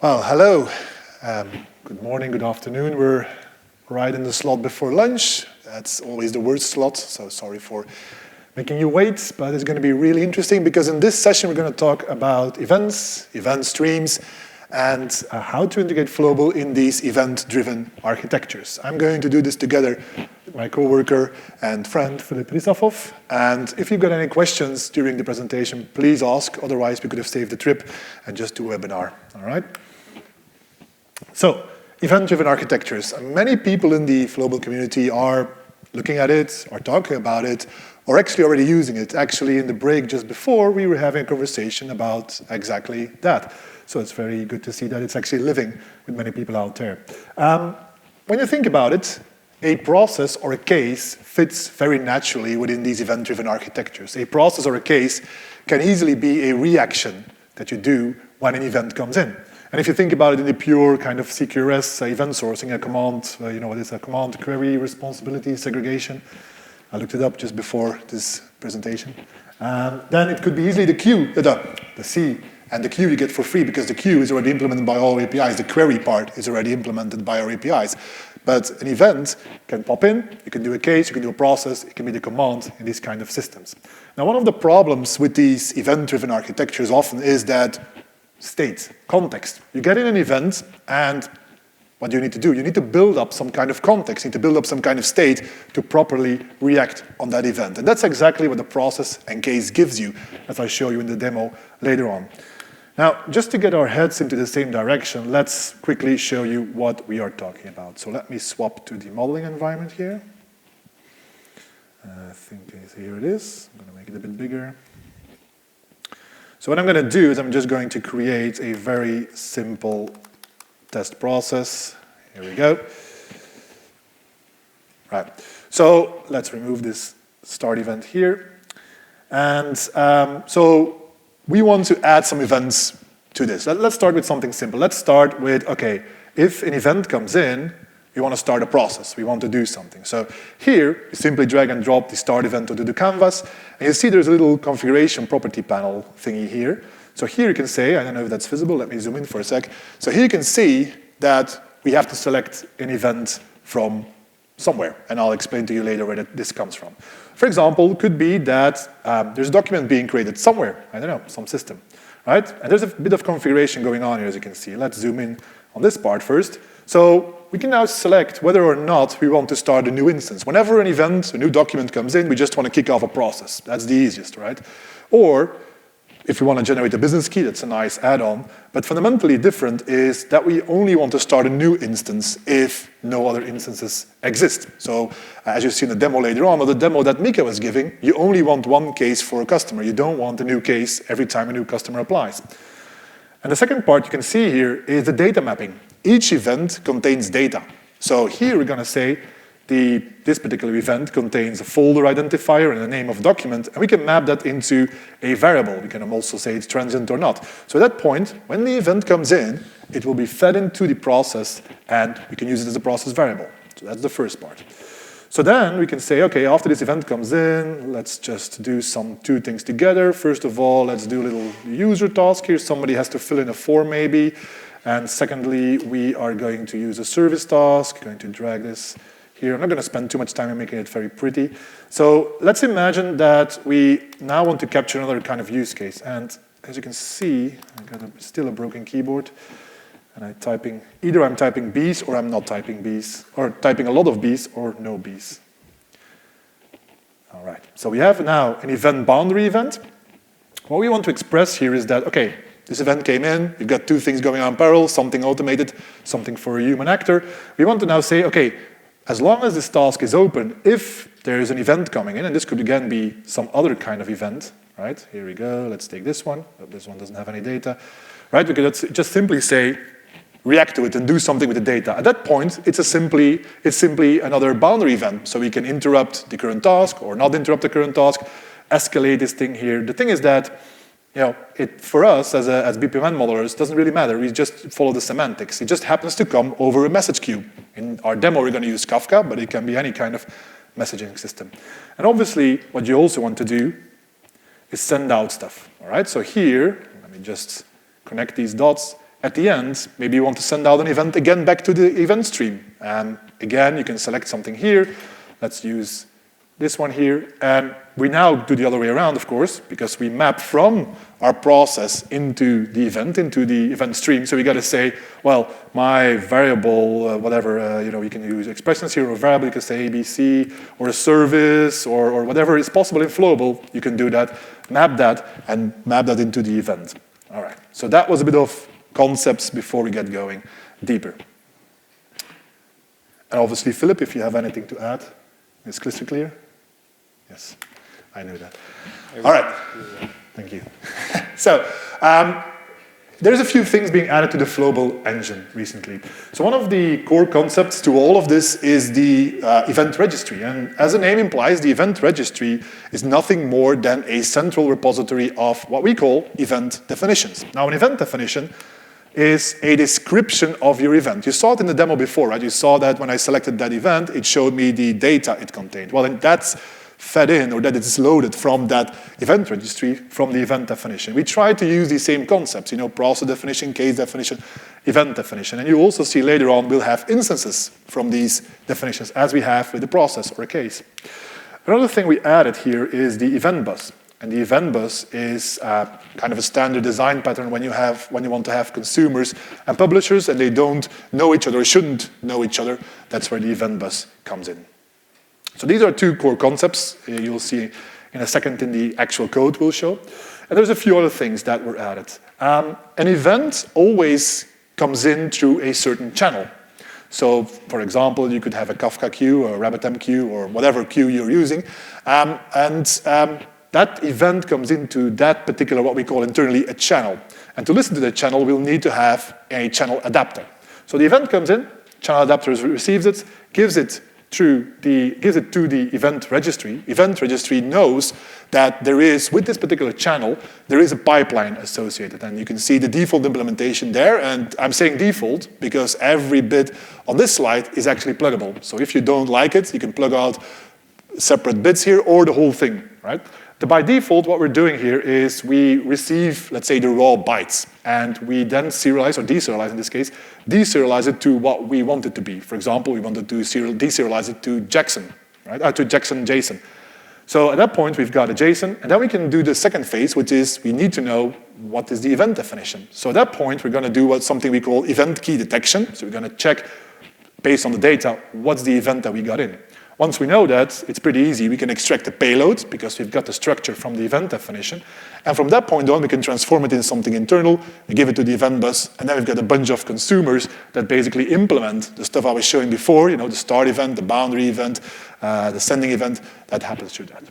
Well, hello. Good morning, good afternoon. We're right in the slot before lunch. That's always the worst slot, so sorry for making you wait, but it's going to be really interesting because in this session we're going to talk about events, event streams, and how to integrate Flowable in these event-driven architectures. I'm going to do this together with my coworker and friend, Filip Hrisafov. And if you've got any questions during the presentation, please ask. Otherwise, we could have saved the trip and just do a webinar, all right? So, event-driven architectures. Many people in the Flowable community are looking at it, or talking about it, or actually already using it. Actually, in the break just before, we were having a conversation about exactly that. So it's very good to see that it's actually living with many people out there. When you think about it, a process or a case fits very naturally within these event-driven architectures. A process or a case can easily be a reaction that you do when an event comes in. And if you think about it in the pure kind of CQRS event sourcing, a command, what is a command query responsibility segregation? I looked it up just before this presentation. Then it could be easily the queue, the C, and the queue you get for free because the queue is already implemented by all APIs. The query part is already implemented by our APIs. But an event can pop in, you can do a case, you can do a process, it can be the command in these kind of systems. Now, one of the problems with these event-driven architectures often is that state, context. You get in an event, and what do you need to do? You need to build up some kind of context. You need to build up some kind of state to properly react on that event. And that's exactly what the process and case gives you, as I show you in the demo later on. Now, just to get our heads into the same direction, let's quickly show you what we are talking about. So let me swap to the modeling environment here. I think here it is. I'm going to make it a bit bigger. So what I'm going to do is I'm just going to create a very simple test process. Here we go. Right. So let's remove this start event here. And so we want to add some events to this. Let's start with something simple. Let's start with, okay, if an event comes in, we want to start a process. We want to do something. So here, you simply drag and drop the start event onto the canvas. And you see there's a little configuration property panel thingy here. So here you can say, I don't know if that's visible. Let me zoom in for a sec. So here you can see that we have to select an event from somewhere. And I'll explain to you later where this comes from. For example, it could be that there's a document being created somewhere. I don't know, some system. Right? And there's a bit of configuration going on here, as you can see. Let's zoom in on this part first. So we can now select whether or not we want to start a new instance. Whenever an event, a new document comes in, we just want to kick off a process. That's the easiest, right? Or if we want to generate a business key, that's a nice add-on. But fundamentally different is that we only want to start a new instance if no other instances exist. So as you see in the demo later on, or the demo that Mika was giving, you only want one case for a customer. You don't want a new case every time a new customer applies. And the second part you can see here is the data mapping. Each event contains data. So here we're going to say this particular event contains a folder identifier and a name of document, and we can map that into a variable. We can also say it's transient or not. So at that point, when the event comes in, it will be fed into the process, and we can use it as a process variable. So that's the first part. So then we can say, okay, after this event comes in, let's just do two things together. First of all, let's do a little user task here. Somebody has to fill in a form maybe. And secondly, we are going to use a service task. Going to drag this here. I'm not going to spend too much time in making it very pretty. So let's imagine that we now want to capture another kind of use case. And as you can see, I've got still a broken keyboard. And either I'm typing Bs or I'm not typing Bs, or typing a lot of Bs or no Bs. All right, so we have now an event boundary event. What we want to express here is that, okay, this event came in, you've got two things going on in parallel, something automated, something for a human actor. We want to now say, okay, as long as this task is open, if there is an event coming in, and this could again be some other kind of event, right? Here we go, let's take this one. Oh, this one doesn't have any data, right? We could just simply say, react to it and do something with the data. At that point, it's simply another boundary event. So we can interrupt the current task or not interrupt the current task, escalate this thing here. The thing is that, for us as BPMN modelers, it doesn't really matter. We just follow the semantics. It just happens to come over a message queue. In our demo, we're going to use Kafka, but it can be any kind of messaging system. And obviously, what you also want to do is send out stuff. All right. So here, let me just connect these dots. at the end, maybe you want to send out an event again back to the event stream. And again, you can select something here. Let's use this one here. And we now do the other way around, of course, because we map from our process into the event stream. So we got to say, well, my variable, whatever, you can use expressions here, or variable, you can say ABC, or a service, or whatever is possible in Flowable. You can do that, map that, and map that into the event. All right, so that was a bit of concepts before we get going deeper. And obviously, Filip, if you have anything to add, it's crystal clear? Yes, I knew that. All right, thank you. So, there's a few things being added to the Flowable engine recently. So one of the core concepts to all of this is the event registry. And as the name implies, the event registry is nothing more than a central repository of what we call event definitions. Now, an event definition is a description of your event. You saw it in the demo before, right? You saw that when I selected that event, it showed me the data it contained. Well, and that's fed in, or that it's loaded from that event registry, from the event definition. We try to use these same concepts, process definition, case definition, event definition. And you also see later on we'll have instances from these definitions, as we have with a process or a case. Another thing we added here is the event bus. And the event bus is kind of a standard design pattern when you want to have consumers and publishers and they don't know each other or shouldn't know each other. That's where the event bus comes in. So these are two core concepts. You'll see in a second in the actual code we'll show. And there's a few other things that were added. An event always comes in through a certain channel. So, for example, you could have a Kafka queue or a RabbitMQ queue or whatever queue you're using. That event comes into that particular, what we call internally, a channel. And to listen to the channel, we'll need to have a channel adapter. So the event comes in, channel adapter receives it, gives it to the event registry. Event registry knows that there is, with this particular channel, there is a pipeline associated. And you can see the default implementation there. And I'm saying default because every bit on this slide is actually pluggable. So if you don't like it, you can plug out separate bits here or the whole thing, right? By default, what we're doing here is we receive, let's say, the raw bytes, and we then serialize, or deserialize in this case, deserialize it to what we want it to be. For example, we wanted to deserialize it to Jackson, right? To Jackson JSON. So at that point, we've got a JSON, and then we can do the second phase, which is we need to know what is the event definition. So at that point, we're going to do something we call event key detection. So we're going to check, based on the data, what's the event that we got in. Once we know that, it's pretty easy. We can extract the payload because we've got the structure from the event definition. And from that point on, we can transform it into something internal, we give it to the event bus, and then we've got a bunch of consumers that basically implement the stuff I was showing before, the start event, the boundary event, the sending event, that happens through that.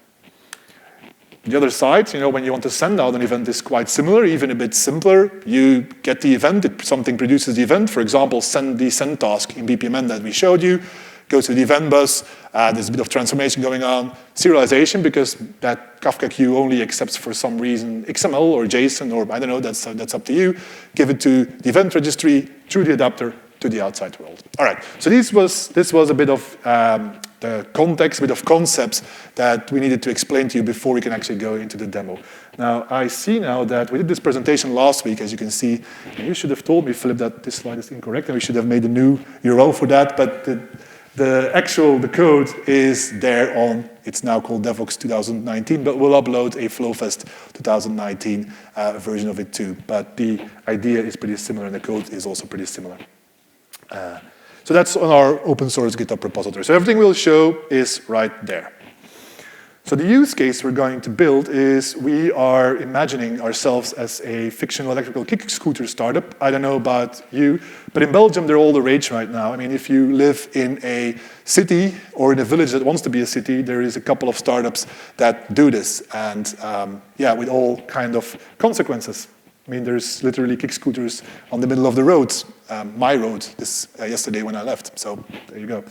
The other side, when you want to send out an event is quite similar, even a bit simpler. You get the event, something produces the event. For example, send the send task in BPMN that we showed you. Goes to the event bus, there's a bit of transformation going on. Serialization, because that Kafka queue only accepts for some reason XML or JSON, or I don't know, that's up to you. Give it to the event registry, through the adapter, to the outside world. All right, so this was a bit of the context, a bit of concepts that we needed to explain to you before we can actually go into the demo. Now, I see now that we did this presentation last week, as you can see, and you should have told me, Filip, that this slide is incorrect, and we should have made a new URL for that, but the code is there on, it's now called DevOps 2019, but we'll upload a FlowFest 2019 version of it too. But the idea is pretty similar, and the code is also pretty similar. So that's on our open source GitHub repository. So everything we'll show is right there. So the use case we're going to build is we are imagining ourselves as a fictional electrical kick scooter startup. I don't know about you, but in Belgium, they're all the rage right now. I mean, if you live in a city or in a village that wants to be a city, there is a couple of startups that do this. And yeah, with all kind of consequences. I mean, there's literally kick scooters on the middle of the roads, my road, yesterday when I left. So there you go.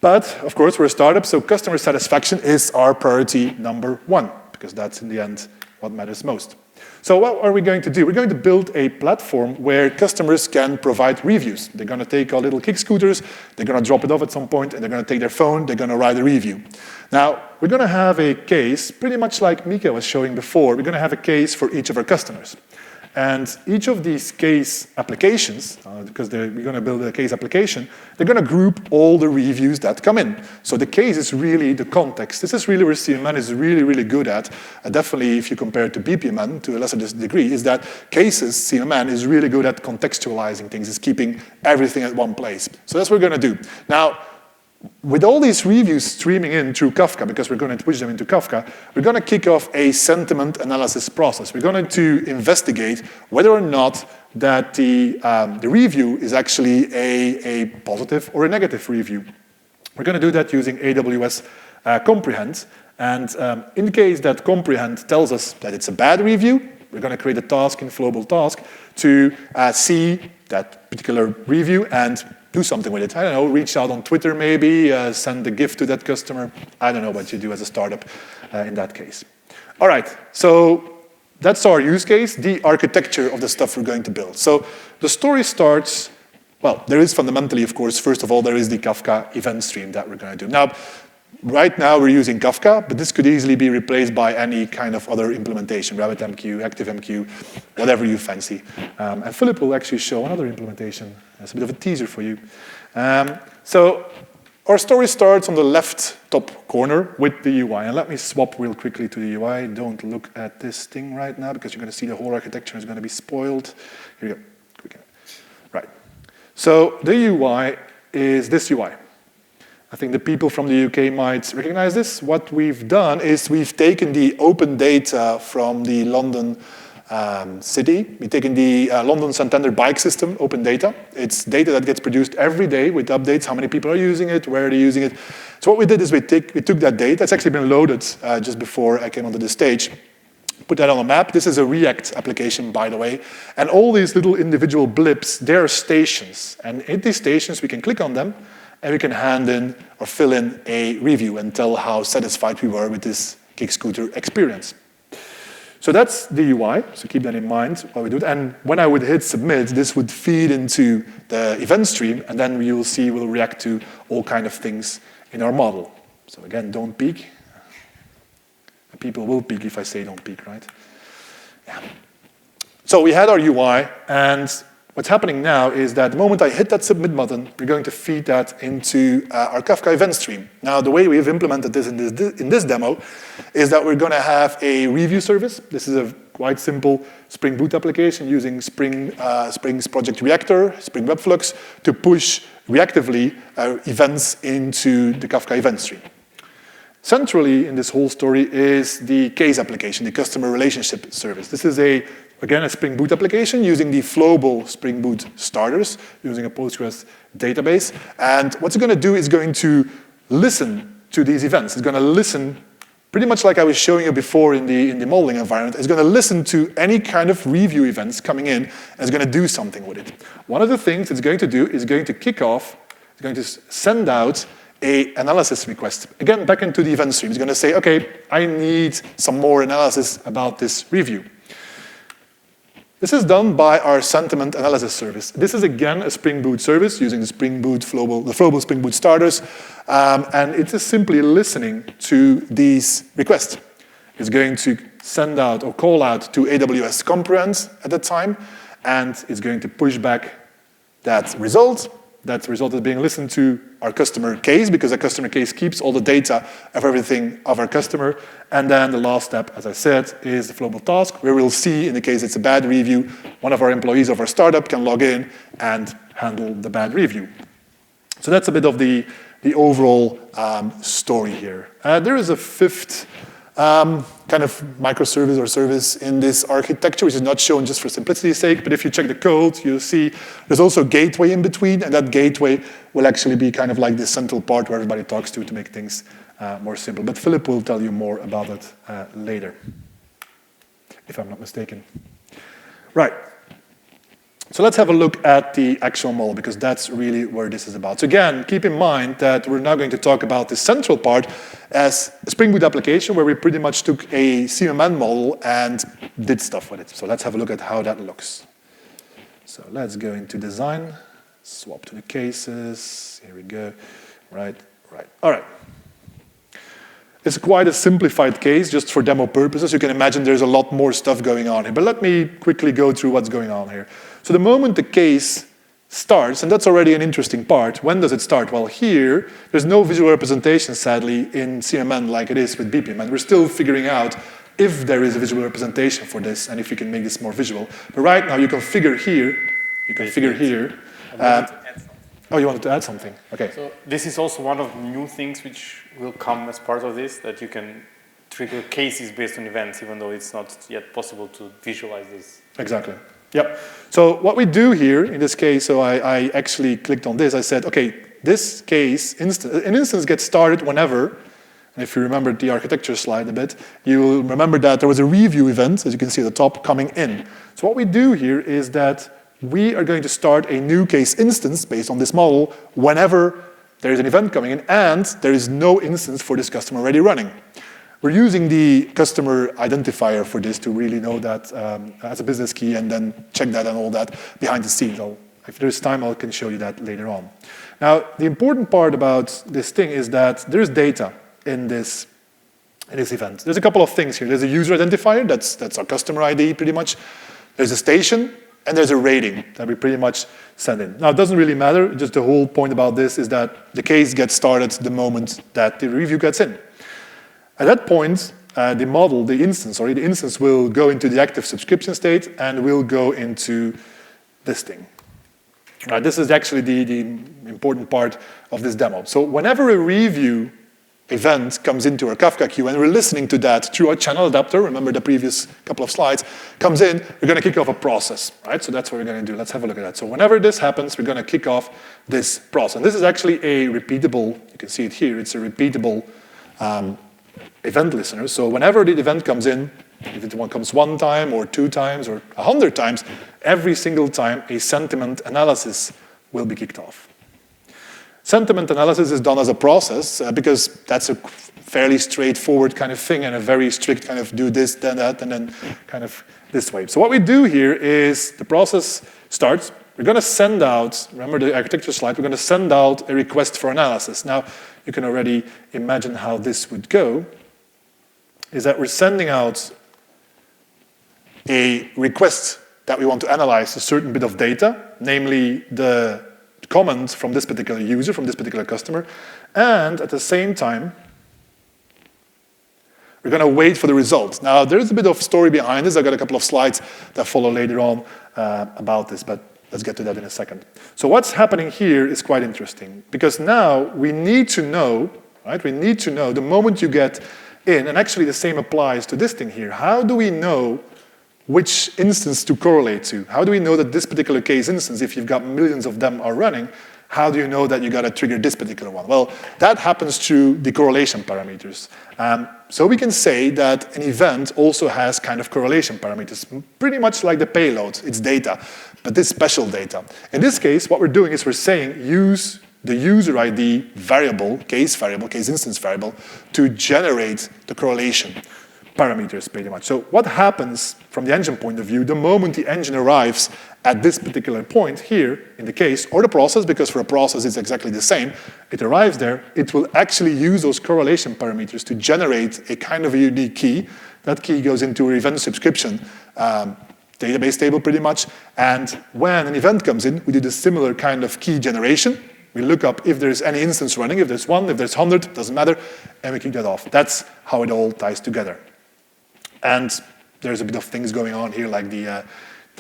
But, of course, we're a startup, so customer satisfaction is our priority number one, because that's, in the end, what matters most. So what are we going to do? We're going to build a platform where customers can provide reviews. They're going to take our little kick scooters, they're going to drop it off at some point, and they're going to take their phone, they're going to write a review. Now, we're going to have a case, pretty much like Mika was showing before. We're going to have a case for each of our customers. And each of these case applications, because we're going to build a case application, they're going to group all the reviews that come in. So the case is really the context. This is really where CMMN is really, really good at. Definitely, if you compare it to BPMN to a lesser degree, is that cases, CMMN is really good at contextualizing things, is keeping everything at one place. So that's what we're going to do. Now, with all these reviews streaming in through Kafka, because we're going to push them into Kafka, we're going to kick off a sentiment analysis process. We're going to investigate whether or not that the review is actually a positive or a negative review. We're going to do that using AWS Comprehend. And in the case that Comprehend tells us that it's a bad review, we're going to create a task in Flowable Task to see that particular review and do something with it. I don't know, reach out on Twitter maybe, send a gift to that customer. I don't know what you do as a startup in that case. All right, so that's our use case, the architecture of the stuff we're going to build. So the story starts, well, there is fundamentally, of course, first of all, there is the Kafka event stream that we're going to do. Now, right now we're using Kafka, but this could easily be replaced by any kind of other implementation, RabbitMQ, ActiveMQ, whatever you fancy. And Filip will actually show another implementation. That's a bit of a teaser for you. So our story starts on the left top corner with the UI. And let me swap real quickly to the UI. Don't look at this thing right now because you're going to see the whole architecture is going to be spoiled. Here we go. Right. So the UI is this UI. I think the people from the UK might recognize this. What we've done is we've taken the open data from the London city. We've taken the London Santander bike system, open data. It's data that gets produced every day with updates, how many people are using it, where are they using it. So what we did is we took that data. It's actually been loaded just before I came onto the stage. Put that on a map. This is a React application, by the way. And all these little individual blips, they're stations. And in these stations, we can click on them, and we can hand in or fill in a review and tell how satisfied we were with this Kick Scooter experience. So that's the UI, so keep that in mind while we do it. And when I would hit submit, this would feed into the event stream, and then you'll see we'll react to all kind of things in our model. So again, don't peek. People will peek if I say don't peek, right? Yeah. So we had our UI, and what's happening now is that the moment I hit that submit button, we're going to feed that into our Kafka event stream. Now, the way we've implemented this in this demo is that we're going to have a review service. This is a quite simple Spring Boot application using Spring's Project Reactor, Spring Webflux, to push reactively events into the Kafka event stream. Centrally in this whole story is the case application, the customer relationship service. This is again, a Spring Boot application using the Flowable Spring Boot starters, using a Postgres database. And what's it going to do is going to listen to these events. It's going to listen, pretty much like I was showing you before in the modeling environment. It's going to listen to any kind of review events coming in, and it's going to do something with it. One of the things it's going to do is going to kick off, it's going to send out an analysis request. Again, back into the event stream. It's going to say, okay, I need some more analysis about this review. This is done by our sentiment analysis service. This is, again, a Spring Boot service using the Spring Boot the Flowable Spring Boot starters. And it is simply listening to these requests. It's going to send out or call out to AWS Comprehend at that time, and it's going to push back that result. That result is being listened to our customer case, because our customer case keeps all the data of everything of our customer. And then the last step, as I said, is the Flowable Task, where we'll see, in the case it's a bad review, one of our employees of our startup can log in and handle the bad review. So that's a bit of the overall story here. There is a fifth kind of microservice or service in this architecture, which is not shown just for simplicity's sake, but if you check the code, you'll see there's also a gateway in between, and that gateway will actually be kind of like the central part where everybody talks to make things more simple. But Filip will tell you more about it later, if I'm not mistaken. Right. So let's have a look at the actual model, because that's really where this is about. So again, keep in mind that we're now going to talk about the central part as a Spring Boot application, where we pretty much took a CMMN model and did stuff with it. So let's have a look at how that looks. So let's go into design, swap to the cases. Here we go. Right. All right. It's quite a simplified case, just for demo purposes. You can imagine there's a lot more stuff going on here. But let me quickly go through what's going on here. So the moment the case starts, and that's already an interesting part, when does it start? Well, here, there's no visual representation, sadly, in CMMN like it is with BPMN. We're still figuring out if there is a visual representation for this, and if you can make this more visual. But right now, you configure here, oh, you wanted to add something? Okay. So this is also one of the new things which will come as part of this, that you can trigger cases based on events, even though it's not yet possible to visualize this. Exactly. Yep. So what we do here, in this case, so I actually clicked on this. I said, okay, this case, an instance gets started whenever, and if you remember the architecture slide a bit, you will remember that there was a review event, as you can see at the top, coming in. So what we do here is that we are going to start a new case instance based on this model whenever there is an event coming in and there is no instance for this customer already running. We're using the customer identifier for this to really know that as a business key and then check that and all that behind the scenes. If there's time, I can show you that later on. Now, the important part about this thing is that there's data in this event. There's a couple of things here. There's a user identifier, that's our customer ID pretty much. There's a station, and there's a rating that we pretty much send in. Now, it doesn't really matter. Just the whole point about this is that the case gets started the moment that the review gets in. At that point, the instance will go into the active subscription state and will go into this thing. Right, this is actually the important part of this demo. So whenever a review event comes into our Kafka queue, and we're listening to that through our channel adapter, remember the previous couple of slides, comes in, we're going to kick off a process, right? So that's what we're going to do. Let's have a look at that. So whenever this happens, we're going to kick off this process. And this is actually a repeatable, you can see it here, it's a repeatable event listener. So whenever the event comes in, if it comes one time or 2 times or 100 times, every single time a sentiment analysis will be kicked off. Sentiment analysis is done as a process because that's a fairly straightforward kind of thing and a very strict kind of do this, then that, and then kind of this way. So what we do here is the process starts. We're going to send out, remember the architecture slide, we're going to send out a request for analysis. Now, you can already imagine how this would go, is that we're sending out a request that we want to analyze a certain bit of data, namely the comments from this particular user, from this particular customer, and at the same time, we're going to wait for the results. Now, there's a bit of story behind this. I've got a couple of slides that follow later on about this, but let's get to that in a second. So what's happening here is quite interesting, because now we need to know, right? We need to know the moment you get in, and actually the same applies to this thing here. How do we know which instance to correlate to? How do we know that this particular case instance, if you've got millions of them are running, how do you know that you got to trigger this particular one? Well, that happens through the correlation parameters. So we can say that an event also has kind of correlation parameters, pretty much like the payload, it's data, but this special data. In this case, what we're doing is we're saying use the user ID variable, case instance variable, to generate the correlation parameters pretty much. So what happens from the engine point of view, the moment the engine arrives at this particular point here in the case, or the process, because for a process it's exactly the same, it arrives there, it will actually use those correlation parameters to generate a kind of a unique key. That key goes into an event subscription database table pretty much, and when an event comes in, we do the similar kind of key generation. We look up if there's any instance running, if there's 1, if there's 100, doesn't matter, and we kick that off. That's how it all ties together. And there's a bit of things going on here, like the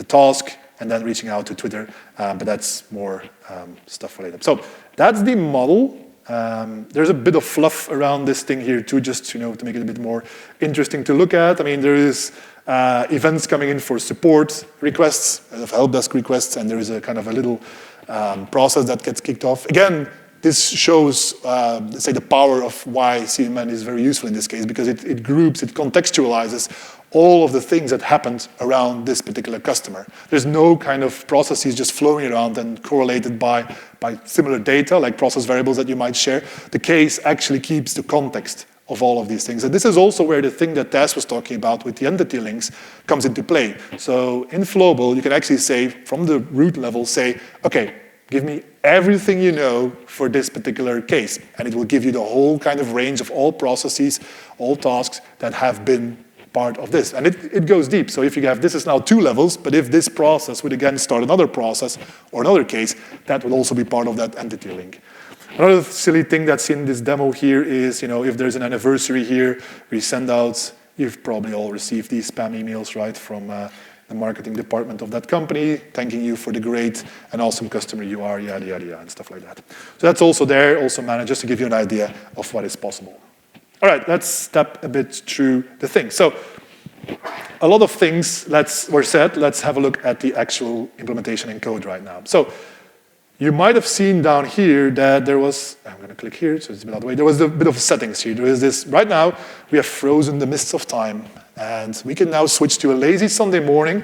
task, and then reaching out to Twitter, but that's more stuff related. So that's the model. There's a bit of fluff around this thing here too, just to make it a bit more interesting to look at. I mean, there is events coming in for support requests, help desk requests, and there is a kind of a little process that gets kicked off. Again, this shows, let's say, the power of why CMMN is very useful in this case, because it groups, it contextualizes all of the things that happened around this particular customer. There's no kind of processes just flowing around and correlated by similar data, like process variables that you might share. The case actually keeps the context of all of these things. And this is also where the thing that Tess was talking about with the entity links comes into play. So in Flowable, you can actually say, from the root level, say, okay, Give me everything you know for this particular case. And it will give you the whole kind of range of all processes, all tasks that have been part of this. And it goes deep. So if you have, this is now 2 levels, but if this process would again start another process or another case, that will also be part of that entity link. Another silly thing that's in this demo here is, if there's an anniversary here, we send out, you've probably all received these spam emails, right, from the marketing department of that company, thanking you for the great and awesome customer you are, yada, yada, yada, and stuff like that. So that's also there, also managed, just to give you an idea of what is possible. All right, let's step a bit through the thing. So a lot of things were said. Let's have a look at the actual implementation in code right now. So you might have seen down here that there was, I'm going to click here, so it's a bit out of the way. There was a bit of settings here. There is this, right now, we have frozen the mists of time. And we can now switch to a lazy Sunday morning.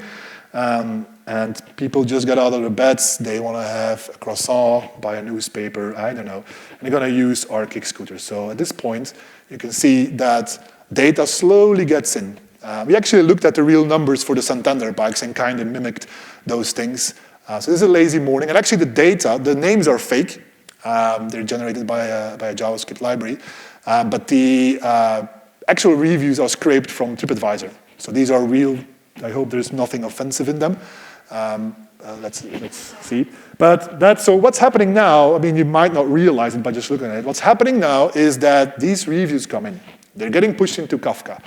And people just got out of their beds. They want to have a croissant, buy a newspaper, I don't know. And they're going to use our kick scooter. So at this point, you can see that data slowly gets in. We actually looked at the real numbers for the Santander bikes and kind of mimicked those things. So this is a lazy morning. And actually the data, the names are fake. They're generated by a JavaScript library. But the actual reviews are scraped from TripAdvisor. So these are real. I hope there's nothing offensive in them. Let's see. But so what's happening now, I mean, you might not realize it by just looking at it. What's happening now is that these reviews come in. They're getting pushed into Kafka.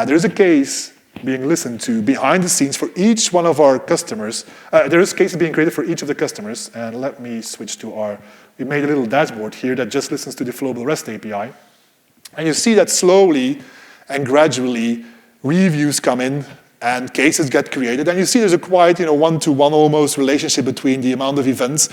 There is a case being listened to behind the scenes for each one of our customers. There is cases being created for each of the customers. And let me switch to we made a little dashboard here that just listens to the Flowable REST API. And you see that slowly and gradually reviews come in and cases get created. And you see there's a quite one-to-one almost relationship between the amount of events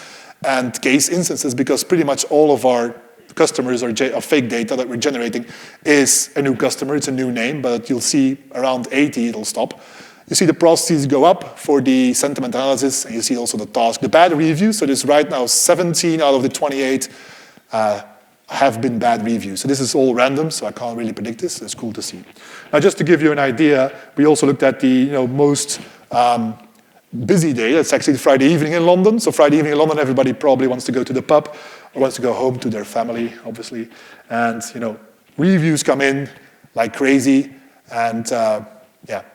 and case instances, because pretty much all of our customers or fake data that we're generating is a new customer. It's a new name, but you'll see around 80 it'll stop. You see the processes go up for the sentiment analysis, and you see also the task. The bad reviews, so there's right now 17 out of the 28 have been bad reviews. So this is all random, so I can't really predict this. It's cool to see. Now, just to give you an idea, we also looked at the most busy day. It's actually Friday evening in London. So Friday evening in London, everybody probably wants to go to the pub or wants to go home to their family, obviously. And reviews come in like crazy. And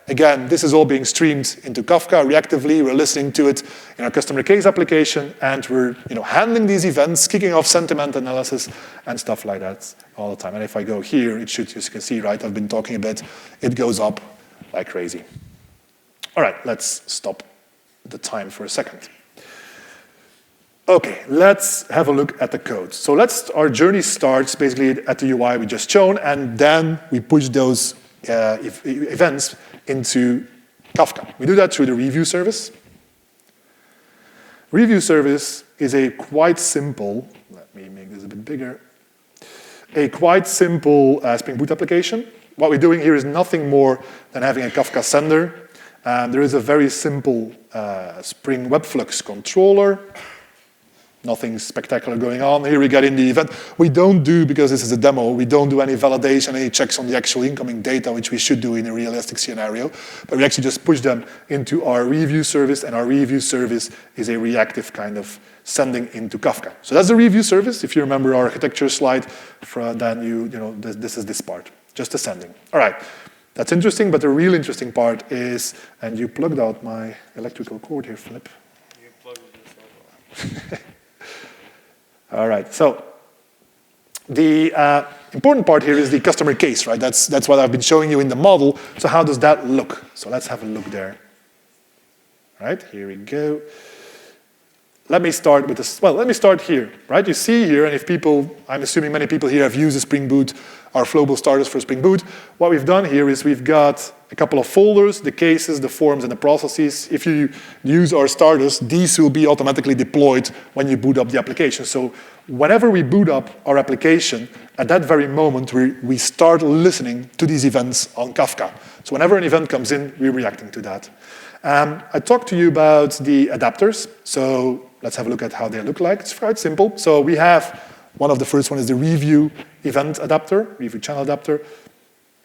again, this is all being streamed into Kafka reactively. We're listening to it in our customer case application, and we're handling these events, kicking off sentiment analysis and stuff like that all the time. And if I go here, it should, as you can see, right, I've been talking a bit, it goes up like crazy. All right, let's stop the time for a second. Okay, let's have a look at the code. So our journey starts basically at the UI we just shown, and then we push those events into Kafka. We do that through the review service. Review service is a quite simple, let me make this a bit bigger, a quite simple Spring Boot application. What we're doing here is nothing more than having a Kafka sender. There is a very simple Spring Webflux controller. Nothing spectacular going on. Here we get in the event. We don't do, because this is a demo, we don't do any validation, any checks on the actual incoming data, which we should do in a realistic scenario. But we actually just push them into our review service, and our review service is a reactive kind of sending into Kafka. So that's the review service. If you remember our architecture slide, then this is this part, just the sending. All right, that's interesting, but the real interesting part is, and you plugged out my electrical cord here, Filip. You plugged it yourself. All right, so the important part here is the customer case, right? That's what I've been showing you in the model. So how does that look? So let's have a look there. All right, here we go. Let me start with this. Well, let me start here, right? You see here, and if people, I'm assuming many people here have used the Spring Boot, our Flowable starters for Spring Boot. What we've done here is we've got a couple of folders, the cases, the forms, and the processes. If you use our starters, these will be automatically deployed when you boot up the application. So whenever we boot up our application, at that very moment, we start listening to these events on Kafka. So whenever an event comes in, we're reacting to that. I talked to you about the adapters. So let's have a look at how they look like. It's quite simple. So we have one of the first one is the review event adapter, review channel adapter.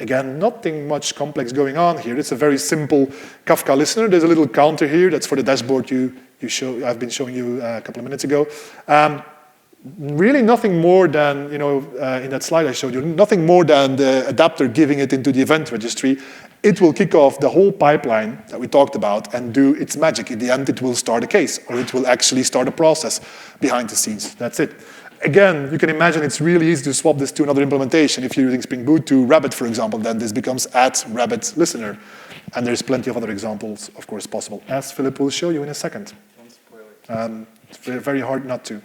Again, nothing much complex going on here. It's a very simple Kafka listener. There's a little counter here. That's for the dashboard you I've been showing you a couple of minutes ago. Really nothing more than, in that slide I showed you, nothing more than the adapter giving it into the event registry. It will kick off the whole pipeline that we talked about and do its magic. In the end, it will start a case, or it will actually start a process behind the scenes. That's it. Again, you can imagine it's really easy to swap this to another implementation. If you're using Spring Boot to Rabbit, for example, then this becomes @Rabbit Listener. And there's plenty of other examples, of course, possible, as Filip will show you in a second. Don't spoil it. It's very hard not to.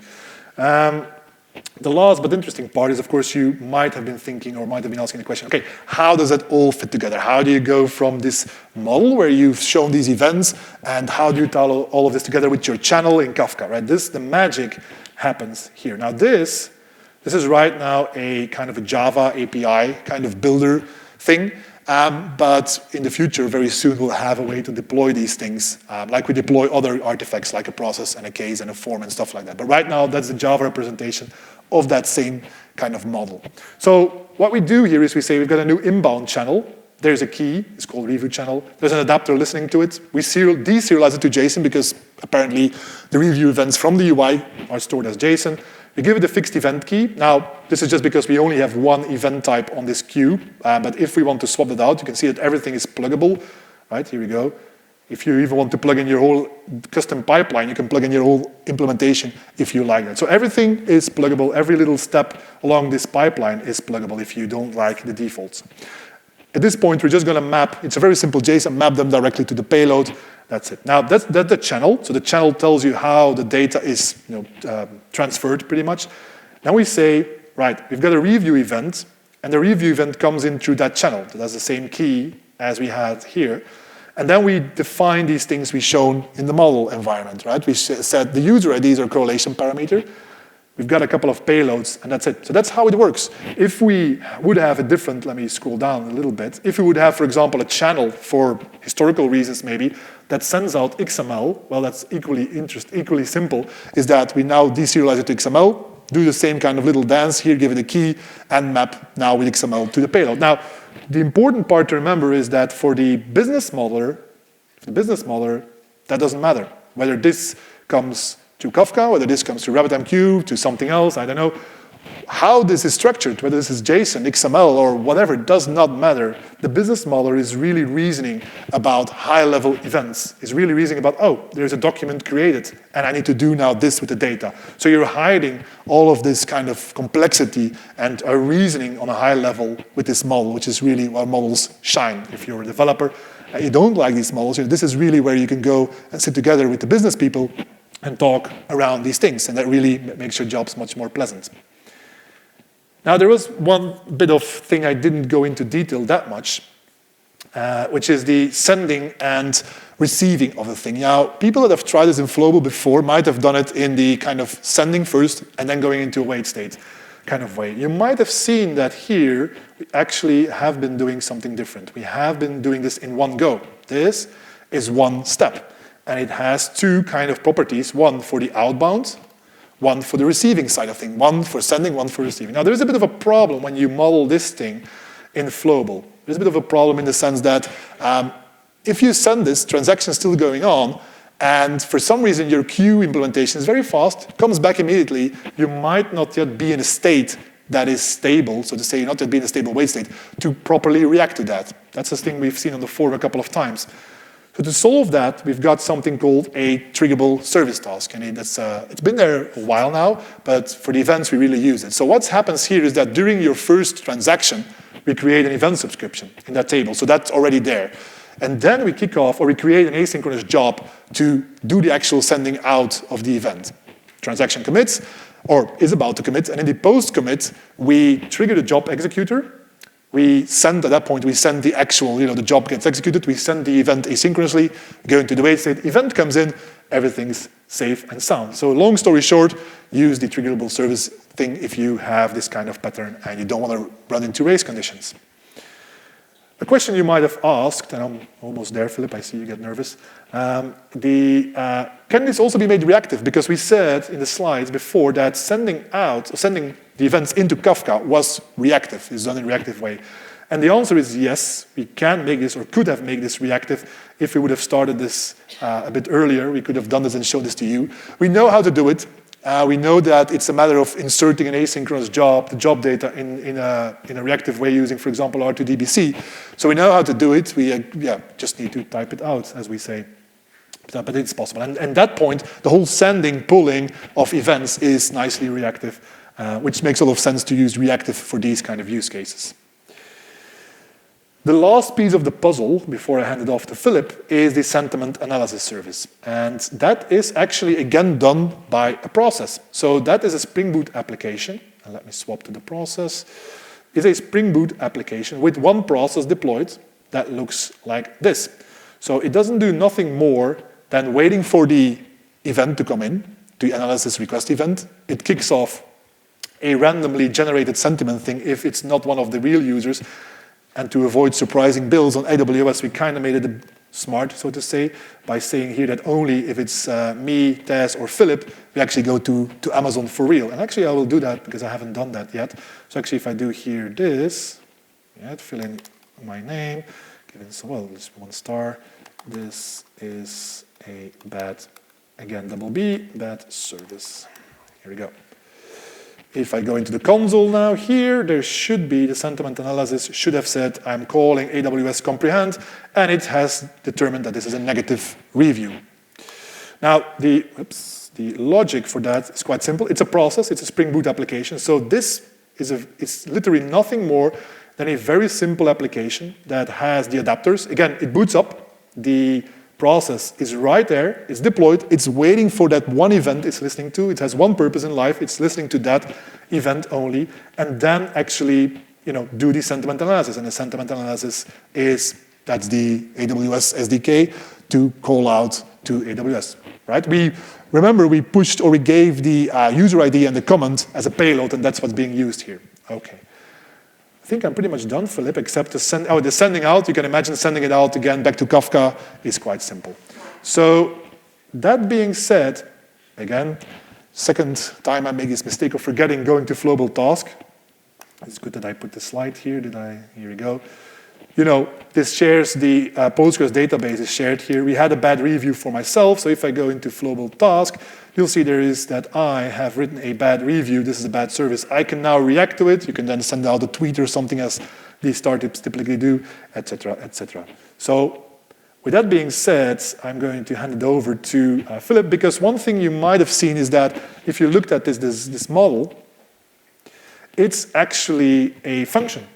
The last but interesting part is, of course, you might have been thinking or might have been asking the question, okay, how does that all fit together? How do you go from this model where you've shown these events, and how do you tie all of this together with your channel in Kafka, right? The magic happens here. Now this is right now a kind of a Java API kind of builder thing. But in the future, very soon, we'll have a way to deploy these things, like we deploy other artifacts, like a process and a case and a form and stuff like that. But right now, that's the Java representation of that same kind of model. So what we do here is we say we've got a new inbound channel. There's a key. It's called review channel. There's an adapter listening to it. We deserialize it to JSON because apparently the review events from the UI are stored as JSON. We give it a fixed event key. Now, this is just because we only have one event type on this queue. But if we want to swap that out, you can see that everything is pluggable. Right, here we go. If you even want to plug in your whole custom pipeline, you can plug in your whole implementation if you like that. So everything is pluggable. Every little step along this pipeline is pluggable if you don't like the defaults. At this point, we're just going to map. It's a very simple JSON, map them directly to the payload. That's it. Now, that's the channel. So the channel tells you how the data is transferred, pretty much. Now we say, right, we've got a review event, and the review event comes in through that channel. So that's the same key as we had here. And then we define these things we've shown in the model environment, right? We set the user IDs or correlation parameter. We've got a couple of payloads, and that's it. So that's how it works. If we would have a different, let me scroll down a little bit. If we would have, for example, a channel for historical reasons maybe, that sends out XML, well, that's equally simple, is that we now deserialize it to XML, do the same kind of little dance here, give it a key, and map now with XML to the payload. Now, the important part to remember is that for the business modeler, that doesn't matter. Whether this comes to Kafka, whether this comes to RabbitMQ, to something else, I don't know. How this is structured, whether this is JSON, XML, or whatever, does not matter. The business modeler is really reasoning about high-level events. Is really reasoning about, oh, there's a document created, and I need to do now this with the data. So you're hiding all of this kind of complexity and are reasoning on a high level with this model, which is really where models shine. If you're a developer, you don't like these models, this is really where you can go and sit together with the business people and talk around these things, and that really makes your jobs much more pleasant. Now, there was one bit of thing I didn't go into detail that much, which is the sending and receiving of the thing. Now, people that have tried this in Flowable before might have done it in the kind of sending first and then going into a wait state kind of way. You might have seen that here we actually have been doing something different. We have been doing this in one go. This is one step. And it has two kind of properties, one for the outbound, one for the receiving side of things, one for sending, one for receiving. Now, there is a bit of a problem when you model this thing in Flowable. There's a bit of a problem in the sense that if you send this, transaction is still going on, and for some reason your queue implementation is very fast, comes back immediately, you might not yet be in a state that is stable, so to say, not yet be in a stable wait state, to properly react to that. That's the thing we've seen on the forum a couple of times. So to solve that, we've got something called a triggable service task. And it's been there a while now, but for the events, we really use it. So what happens here is that during your first transaction, we create an event subscription in that table. So that's already there. And then we kick off, or we create an asynchronous job to do the actual sending out of the event. Transaction commits, or is about to commit. And in the post-commit, we trigger the job executor. We send, at that point, we send the actual, the job gets executed. We send the event asynchronously, go into the wait state. Event comes in, everything's safe and sound. So long story short, use the triggerable service thing if you have this kind of pattern and you don't want to run into race conditions. A question you might have asked, and I'm almost there, Filip, I see you get nervous. Can this also be made reactive? Because we said in the slides before that sending the events into Kafka was reactive, is done in a reactive way. And the answer is yes, we can make this or could have made this reactive if we would have started this a bit earlier. We could have done this and shown this to you. We know how to do it. We know that it's a matter of inserting an asynchronous job, the job data, in a reactive way using, for example, R2DBC. So we know how to do it. We just need to type it out, as we say. But it's possible. And at that point, the whole sending, pulling of events is nicely reactive, which makes a lot of sense to use reactive for these kind of use cases. The last piece of the puzzle, before I hand it off to Filip, is the sentiment analysis service. And that is actually, again, done by a process. So that is a Spring Boot application. And let me swap to the process. It's a Spring Boot application with one process deployed that looks like this. So it doesn't do nothing more than waiting for the event to come in, the analysis request event. It kicks off a randomly generated sentiment thing if it's not one of the real users. And to avoid surprising bills on AWS, we kind of made it smart, so to say, by saying here that only if it's me, Tess, or Filip, we actually go to Amazon for real. And actually, I will do that because I haven't done that yet. So actually, if I do here this, fill in my name, give it, well, just 1 star. This is a bad, again, double B, bad service. Here we go. If I go into the console now, here, there should be the sentiment analysis should have said, I'm calling AWS comprehend, and it has determined that this is a negative review. Now, the logic for that is quite simple. It's a process. It's a Spring Boot application. So this is literally nothing more than a very simple application that has the adapters. Again, it boots up. The process is right there, it's deployed, it's waiting for that one event it's listening to, it has one purpose in life, it's listening to that event only, and then actually do the sentiment analysis. And the sentiment analysis that's the AWS SDK to call out to AWS, right? Remember, we pushed or we gave the user ID and the comment as a payload, and that's what's being used here. Okay. I think I'm pretty much done, Filip, except the sending out. You can imagine sending it out again back to Kafka is quite simple. So that being said, again, second time I make this mistake of forgetting going to Flowable Task. It's good that I put the slide here. Here we go. This shares the Postgres database is shared here. We had a bad review for myself, so if I go into Flowable Task, you'll see there is that I have written a bad review. This is a bad service. I can now react to it. You can then send out a tweet or something as these startups typically do, etc., etc. So with that being said, I'm going to hand it over to Filip, because one thing you might have seen is that if you looked at this model, it's actually a function.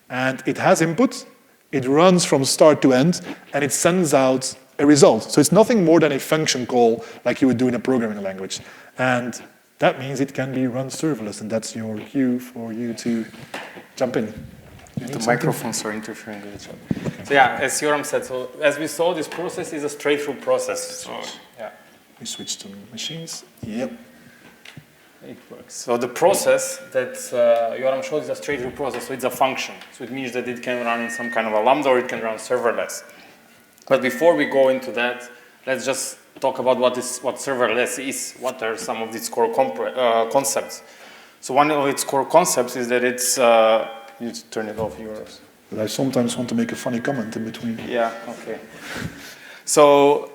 And it has input. It runs from start to end, and it sends out a result. So it's nothing more than a function call like you would do in a programming language. And that means it can be run serverless, and that's your cue for you to jump in. The microphones are interfering with each other. Okay. So yeah, as Joram said, so as we saw, this process is a straight-through process. So yeah. We switch to machines. Yep. It works. So the process that Joram showed is a straight-through process, so it's a function. So it means that it can run in some kind of a Lambda, or it can run serverless. But before we go into that, let's just talk about what serverless is. What are some of its core concepts? So one of its core concepts is that it's, you need to turn it off, yours. But I sometimes want to make a funny comment in between. Yeah, okay. So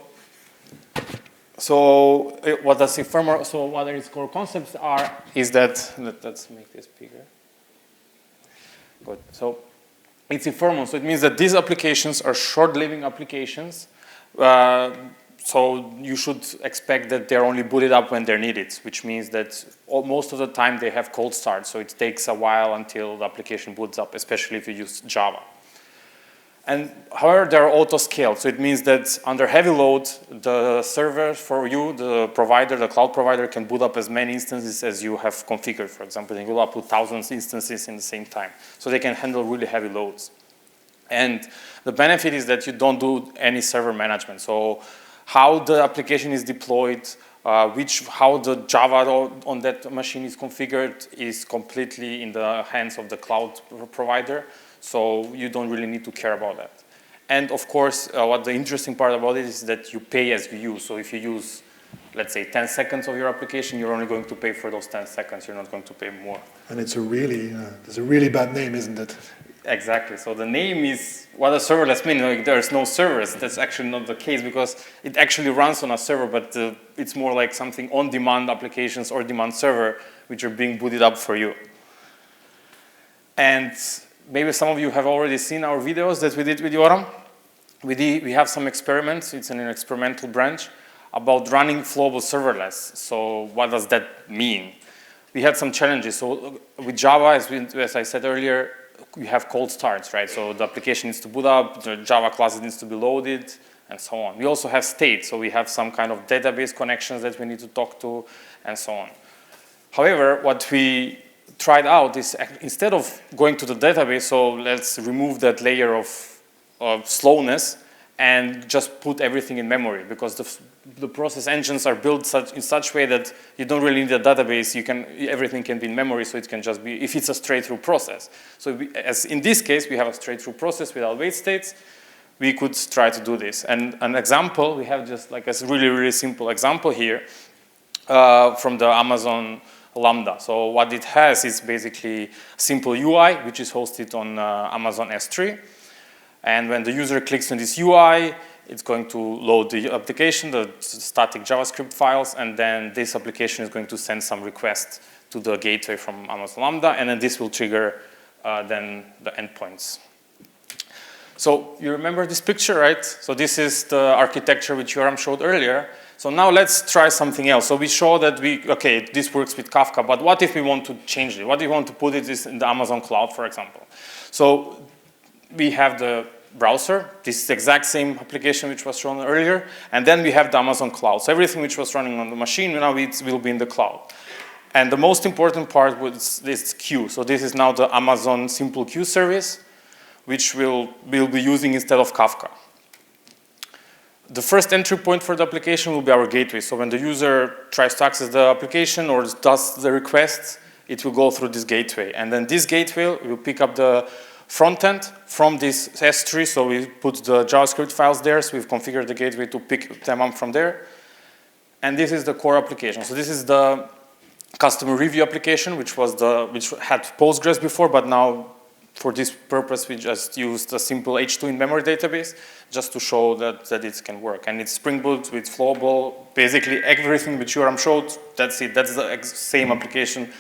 what does ephemeral, so what its core concepts are is that, let's make this bigger. Good. So it's ephemeral, so it means that these applications are short-living applications. So you should expect that they're only booted up when they're needed, which means that most of the time they have cold start. So it takes a while until the application boots up, especially if you use Java. And however, they're auto-scaled. So it means that under heavy load, the server for you, the provider, the cloud provider, can boot up as many instances as you have configured. For example, they can go up to thousands of instances in the same time. So they can handle really heavy loads. And the benefit is that you don't do any server management. So how the application is deployed, how the Java on that machine is configured is completely in the hands of the cloud provider. So you don't really need to care about that. And of course, what the interesting part about it is that you pay as you use. So if you use, let's say, 10 seconds of your application, you're only going to pay for those 10 seconds. You're not going to pay more. And it's a really, there's a really bad name, isn't it? Exactly. So the name is what does serverless mean? Like there's no servers. That's actually not the case because it actually runs on a server, but it's more like something on-demand applications or demand server which are being booted up for you. And maybe some of you have already seen our videos that we did with Joram. We have some experiments. It's an experimental branch about running Flowable Serverless. So what does that mean? We had some challenges. So with Java, as I said earlier, we have cold starts, right? So the application needs to boot up, the Java class needs to be loaded, and so on. We also have state, so we have some kind of database connections that we need to talk to, and so on. However, what we tried out is instead of going to the database, so let's remove that layer of slowness and just put everything in memory, because the process engines are built in such way that you don't really need a database. Everything can be in memory, so it can just be, if it's a straight-through process. So as in this case, we have a straight-through process without wait states. We could try to do this. And an example, we have just like a really, really simple example here from the Amazon Lambda. So what it has is basically simple UI, which is hosted on Amazon S3. And when the user clicks on this UI, it's going to load the application, the static JavaScript files, and then this application is going to send some request to the gateway from Amazon Lambda, and then this will trigger then the endpoints. So you remember this picture, right? So this is the architecture which Joram showed earlier. So now let's try something else. So we show that okay, this works with Kafka, but what if we want to change it? What if we want to put it in the Amazon cloud, for example? So we have the browser. This is the exact same application which was shown earlier. And then we have the Amazon cloud. So everything which was running on the machine, now it will be in the cloud. And the most important part was this queue. So this is now the Amazon simple queue service, which we'll be using instead of Kafka. The first entry point for the application will be our gateway. So when the user tries to access the application or does the request, it will go through this gateway. And then this gateway will pick up the front end from this S3. So we put the JavaScript files there. So we've configured the gateway to pick them up from there. And this is the core application. So this is the customer review application, which had Postgres before, but now for this purpose, we just used a simple H2 in-memory database just to show that it can work. And it's Spring Boot with Flowable, basically everything which Joram showed, that's it. That's the same application,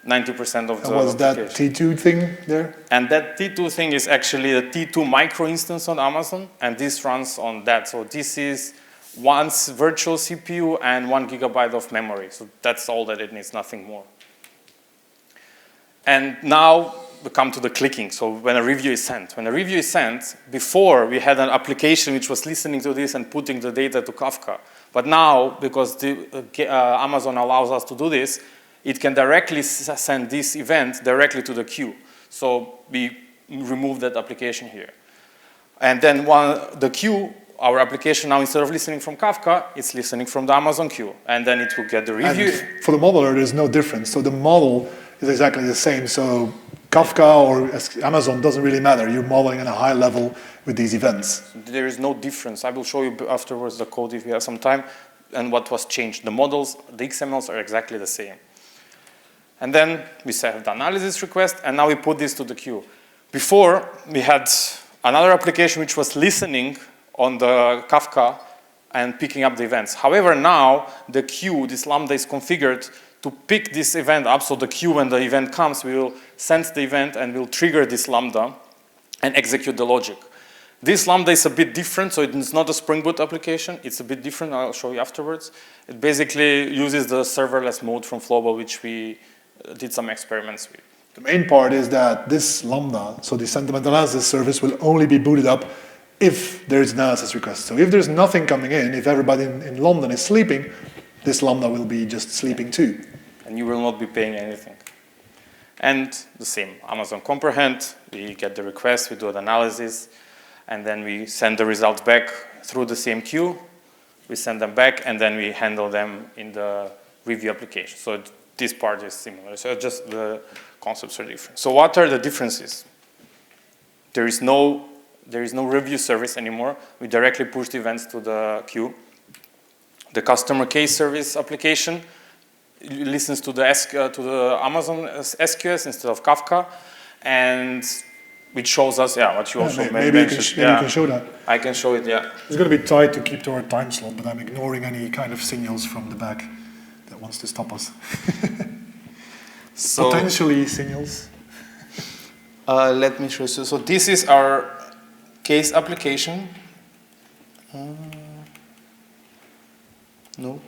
90% of the and what's that T2 thing there? And that T2 thing is actually the T2 micro instance on Amazon, and this runs on that. So this is one virtual CPU and 1 GB of memory. So that's all that it needs, nothing more. And now we come to the clicking. So when a review is sent. When a review is sent, before we had an application which was listening to this and putting the data to Kafka. But now, because Amazon allows us to do this, it can directly send this event directly to the queue. So we remove that application here. And then the queue, our application now, instead of listening from Kafka, it's listening from the Amazon queue. And then it will get the review. And for the modeler, there's no difference. So the model is exactly the same. So Kafka or Amazon doesn't really matter. You're modeling at a high level with these events. There is no difference. I will show you afterwards the code if you have some time and what was changed. The models, the XMLs are exactly the same. And then we have the analysis request, and now we put this to the queue. Before, we had another application which was listening on the Kafka and picking up the events. However, now the queue, this Lambda, is configured to pick this event up. So the queue, when the event comes, we will sense the event and we'll trigger this Lambda and execute the logic. This Lambda is a bit different, so it's not a Spring Boot application. It's a bit different. I'll show you afterwards. It basically uses the serverless mode from Flowable, which we did some experiments with. The main part is that this Lambda, so the sentiment analysis service, will only be booted up if there is an analysis request. So if there's nothing coming in, if everybody in London is sleeping, this Lambda will be just sleeping too. And you will not be paying anything. And the same, Amazon Comprehend, we get the request, we do an analysis, and then we send the results back through the same queue. We send them back, and then we handle them in the review application. So this part is similar. So just the concepts are different. So what are the differences? There is no review service anymore. We directly push the events to the queue. The customer case service application listens to the Amazon SQS instead of Kafka, and which shows us, what you also maybe you mentioned. you can show that. I can show it, yeah. It's going to be tight to keep to our time slot, but I'm ignoring any kind of signals from the back that wants to stop us. So, potentially signals. let me show you. So this is our case application. Nope.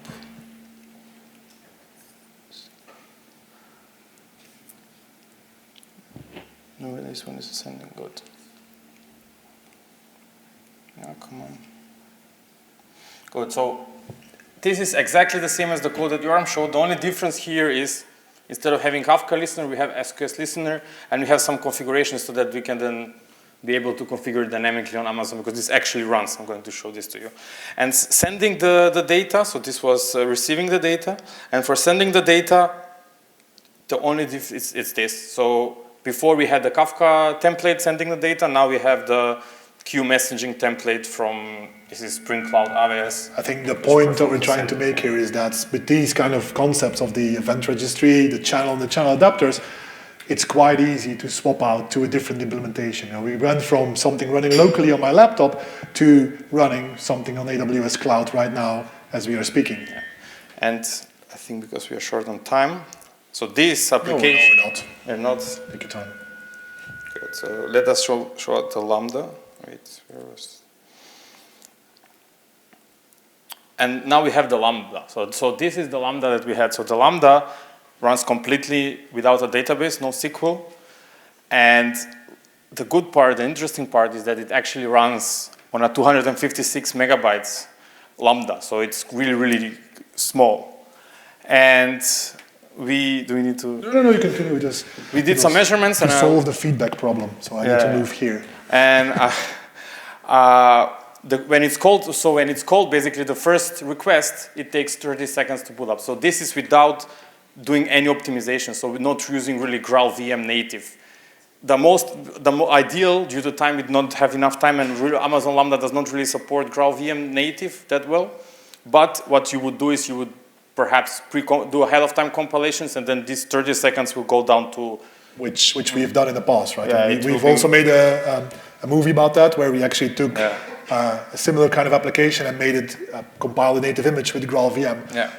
No, this one is sending good. Yeah, come on. Good. So this is exactly the same as the code that Joram showed. The only difference here is instead of having Kafka listener, we have SQS listener, and we have some configurations so that we can then be able to configure dynamically on Amazon, because this actually runs. I'm going to show this to you. And sending the data, so this was receiving the data. And for sending the data, the only difference is this. So before we had the Kafka template sending the data, now we have the queue messaging template from, this is Spring Cloud AWS. I think the point that we're trying to make here is that with these kind of concepts of the event registry, the channel and the channel adapters, it's quite easy to swap out to a different implementation. You know, we went from something running locally on my laptop to running something on AWS Cloud right now as we are speaking. Yeah. And I think because we are short on time, so this application... No, we're not. We're not. Take your time. Good. So let us show the Lambda. Wait, where was... And now we have the Lambda. So this is the Lambda that we had. So the Lambda runs completely without a database, no SQL. And the good part, the interesting part, is that it actually runs on a 256 megabytes Lambda. So it's really, really small. And do we need to? No, you continue with this. We did some measurements to solve the feedback problem. So I need to move here. And when it's called, basically the first request, it takes 30 seconds to pull up. So this is without doing any optimization. So we're not using really GraalVM native. The ideal, due to time, we don't have enough time, and really Amazon Lambda does not really support GraalVM native that well. But what you would do is you would perhaps do ahead of time compilations, and then these 30 seconds will go down to... Which we've done in the past, right? Yeah, we've also made a movie about that, where we actually took a similar kind of application and made it compile the native image with GraalVM. Yeah.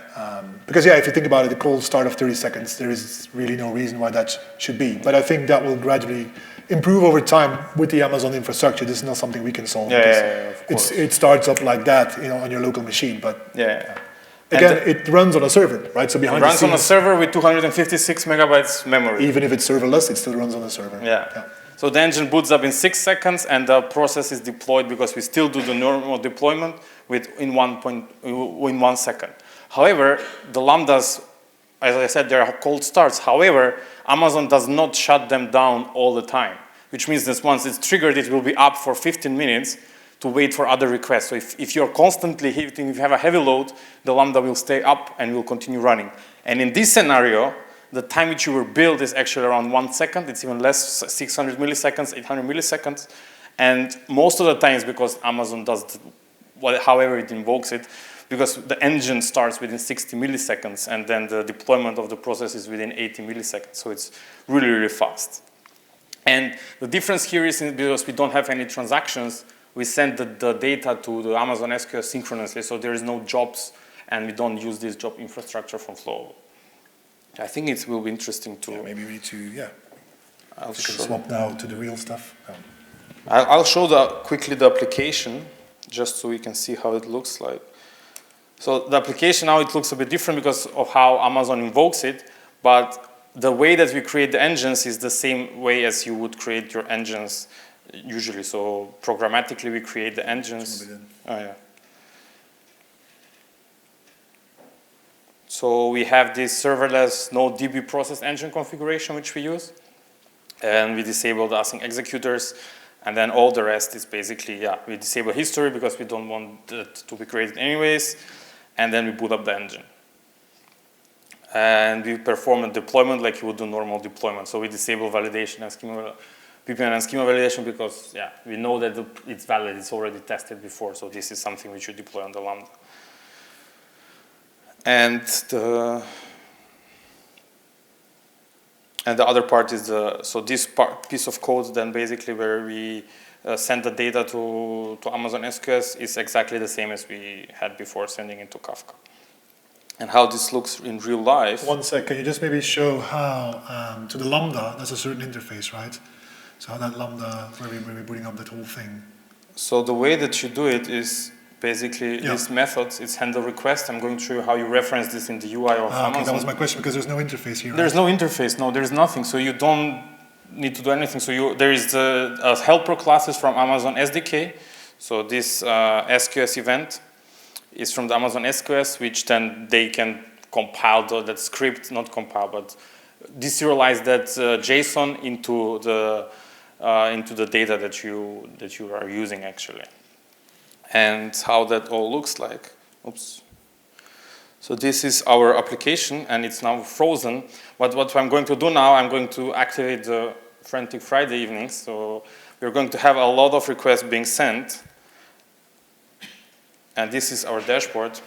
Because if you think about it, the cold start of 30 seconds, there is really no reason why that should be. But I think that will gradually improve over time with the Amazon infrastructure. This is not something we can solve. Of course. It starts up like that, on your local machine. But again, it runs on a server, right? So behind it runs on a server with 256 megabytes memory. Even if it's serverless, it still runs on a server. Yeah. So the engine boots up in 6 seconds, and the process is deployed, because we still do the normal deployment in 1 second. However, the Lambdas, as I said, they are cold starts. However, Amazon does not shut them down all the time, which means that once it's triggered, it will be up for 15 minutes to wait for other requests. So if you're constantly hitting, if you have a heavy load, the Lambda will stay up and will continue running. And in this scenario, the time which you were built is actually around 1 second. It's even less, 600 milliseconds, 800 milliseconds. And most of the times, because Amazon does however it invokes it, because the engine starts within 60 milliseconds, and then the deployment of the process is within 80 milliseconds. So it's really, really fast. And the difference here is because we don't have any transactions, we send the data to the Amazon SQL synchronously, so there is no jobs, and we don't use this job infrastructure from Flowable. I think it will be interesting to... maybe we need to, I'll swap now to the real stuff. I'll show quickly the application, just so we can see how it looks like. So the application now, it looks a bit different because of how Amazon invokes it, but the way that we create the engines is the same way as you would create your engines usually. So programmatically, we create the engines. So we have this serverless no DB process engine configuration which we use, and we disable the async executors, and then all the rest is basically, we disable history because we don't want it to be created anyways, and then we boot up the engine. And we perform a deployment like you would do normal deployment. So we disable validation and schema, BPMN and schema validation because, we know that it's valid, it's already tested before, so this is something which you deploy on the Lambda. And And the other part is so this piece of code then basically where we send the data to Amazon SQS is exactly the same as we had before sending it to Kafka. And how this looks in real life. One sec, can you just maybe show how, to the Lambda, there's a certain interface, right? So how that Lambda, where we're booting up that whole thing. So the way that you do it is basically this method, it's handle request. I'm going to show you how you reference this in the UI of Amazon. Okay, that was my question, because there's no interface here. There's no interface, no, there's nothing. So you don't need to do anything. So there is the helper classes from Amazon SDK. So this SQS event is from the Amazon SQS, which then they can compile that script, not compile, but deserialize that JSON into the data that you are using actually. And how that all looks like. Oops. So this is our application, and it's now frozen. But what I'm going to do now, I'm going to activate the Frantic Friday evenings. So we're going to have a lot of requests being sent. And this is our dashboard.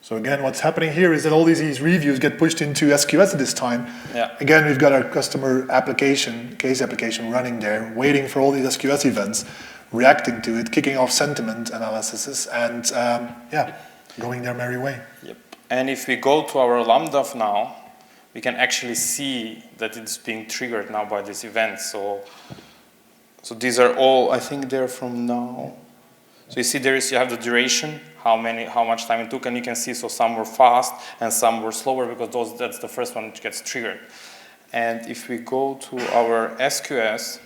So again, what's happening here is that all these reviews get pushed into SQS at this time. Yeah. Again, we've got our customer application, case application running there, waiting for all these SQS events, reacting to it, kicking off sentiment analysis, and going their merry way. Yep. And if we go to our Lambda now, we can actually see that it's being triggered now by this event. So these are all, I think they're from now. So you see you have the duration, how much time it took, and you can see, so some were fast and some were slower because that's the first one which gets triggered. And if we go to our SQS,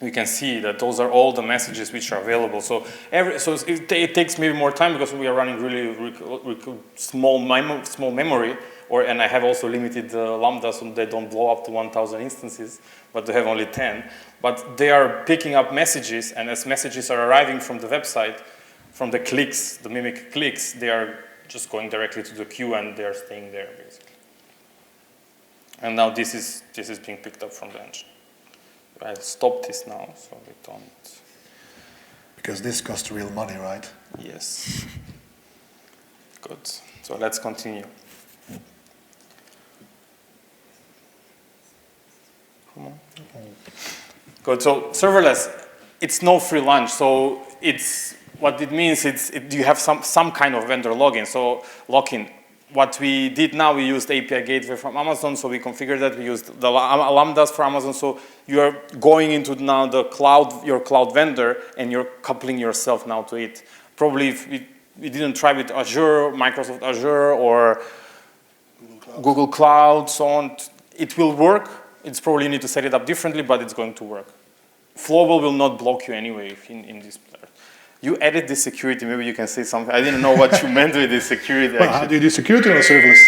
we can see that those are all the messages which are available. So it takes maybe more time because we are running really small memory, and I have also limited the Lambda so they don't blow up to 1,000 instances, but they have only 10. But they are picking up messages, and as messages are arriving from the website, from the clicks, the mimic clicks, they are just going directly to the queue and they are staying there basically. And now this is being picked up from the engine. I'll stop this now so we don't. Because this costs real money, right? Yes. Good. So let's continue. Come on. Good. So serverless, it's no free lunch. So what it means you have some kind of vendor login. So lock-in. What we did now, we used API gateway from Amazon, so we configured that. We used the Lambdas for Amazon, so you are going into now the cloud, your cloud vendor, and you're coupling yourself now to it. Probably if we didn't try with Azure, Microsoft Azure, or Google Cloud, so on, it will work. It's probably you need to set it up differently, but it's going to work. Flowable will not block you anyway in this part. You added this security, maybe you can say something. I didn't know what you meant with this security. Well, how do you do security on a serverless?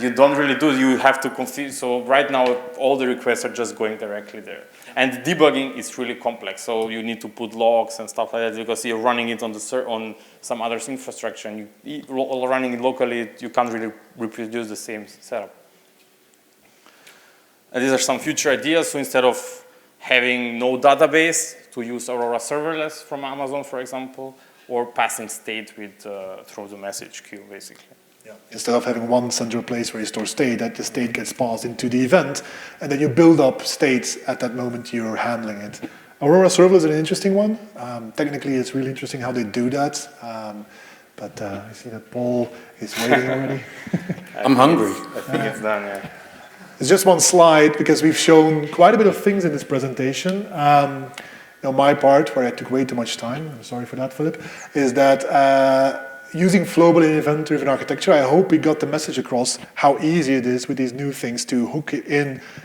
You don't really do, you have to configure. So right now, all the requests are just going directly there. And debugging is really complex. So you need to put logs and stuff like that because you're running it on some other infrastructure. And running it locally, you can't really reproduce the same setup. And these are some future ideas. So instead of having no database, to use Aurora Serverless from Amazon, for example, or passing state through the message queue, basically. Yeah. Instead of having one central place where you store state, that the state gets passed into the event, and then you build up states at that moment you're handling it. Aurora Serverless is an interesting one. Technically, it's really interesting how they do that. But I see that Paul is waiting already. I'm hungry. I think it's done, yeah. It's just one slide because we've shown quite a bit of things in this presentation. My part, where I took way too much time, I'm sorry for that, Filip, is that using Flowable event-driven architecture, I hope we got the message across how easy it is with these new things to hook it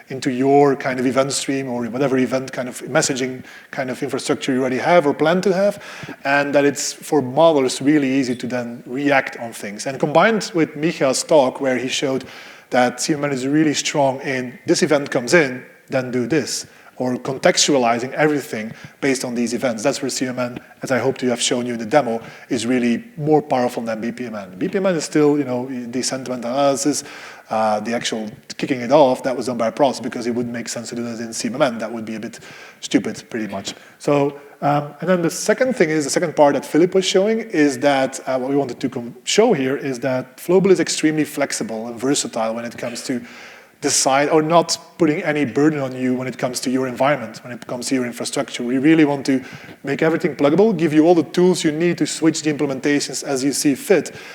into your kind of event stream or whatever event kind of messaging kind of infrastructure you already have or plan to have, and that it's for modelers really easy to then react on things. And combined with Micha's talk where he showed that CMMN is really strong in this event comes in, then do this. or contextualizing everything based on these events. That's where CMMN, as I hope to have shown you in the demo, is really more powerful than BPMN. BPMN is still, the sentiment analysis, the actual kicking it off, that was done by a process because it wouldn't make sense to do that in CMMN. That would be a bit stupid, pretty much. So, and then the second thing is, the second part that Filip was showing is that what we wanted to show here is that Flowable is extremely flexible and versatile when it comes to decide or not putting any burden on you when it comes to your environment, when it comes to your infrastructure. We really want to make everything pluggable, give you all the tools you need to switch the implementations as you see fit,